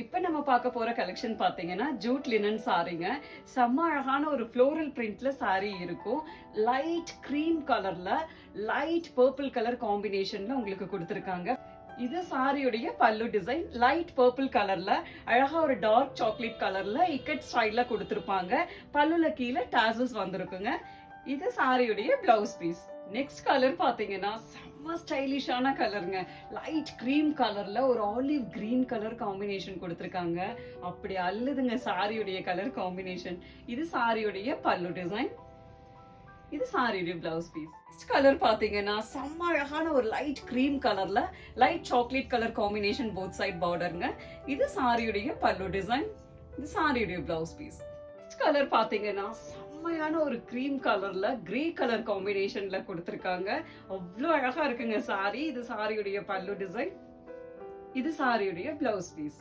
இப்ப நம்ம பார்க்க போற கலெக்ஷன் பாத்தீங்கன்னா ஜூட் லினன் சாரீங்க. செம்ம அழகான ஒரு ஃப்ளோரல் பிரிண்ட்ல சாரி இருக்கும். லைட் கிரீம் கலர்ல லைட் பர்பிள் கலர் காம்பினேஷன்ல உங்களுக்கு கொடுத்திருக்காங்க. இது சாரியுடைய பல்லு டிசைன் லைட் பர்பிள் கலர்ல அழகா ஒரு டார்க் சாக்லேட் கலர்ல இக்கட் ஸ்டைல்ல கொடுத்திருப்பாங்க. பல்லுல கீழே டாசல்ஸ் வந்திருக்குங்க. இது சாரியுடைய பிளவுஸ் பீஸ். நெக்ஸ்ட் கலர் பாத்தீங்கன்னா செம்ம ஸ்டைலிஷான கலருங்க. லைட் கிரீம் கலர்ல ஒரு ஆலிவ் கிரீன் கலர் காம்பினேஷன் கொடுத்திருக்காங்க. அப்படி அல்லுதுங்க சாரியுடைய கலர் காம்பினேஷன். இது சாரியுடைய பல்லு டிசைன். இது சாரியுடைய பிளவுஸ் பீஸ். நெக்ஸ்ட் கலர் பாத்தீங்கன்னா செம்ம அழகான ஒரு லைட் கிரீம் கலர்ல light chocolate colour combination both side பார்டருங்க. இது சாரியுடைய பல்லு டிசைன். இது சாரியுடைய பிளவுஸ் பீஸ். நெக்ஸ்ட் கலர் பாத்தீங்கன்னா செம்மையான ஒரு கிரீம் கலர்ல கிரே கலர் காம்பினேஷன்ல கொடுத்திருக்காங்க. அவ்வளோ அழகா இருக்குங்க சாரி. இது சாரியுடைய பல்லு டிசைன். இது சாரியுடைய பிளவுஸ் பீஸ்.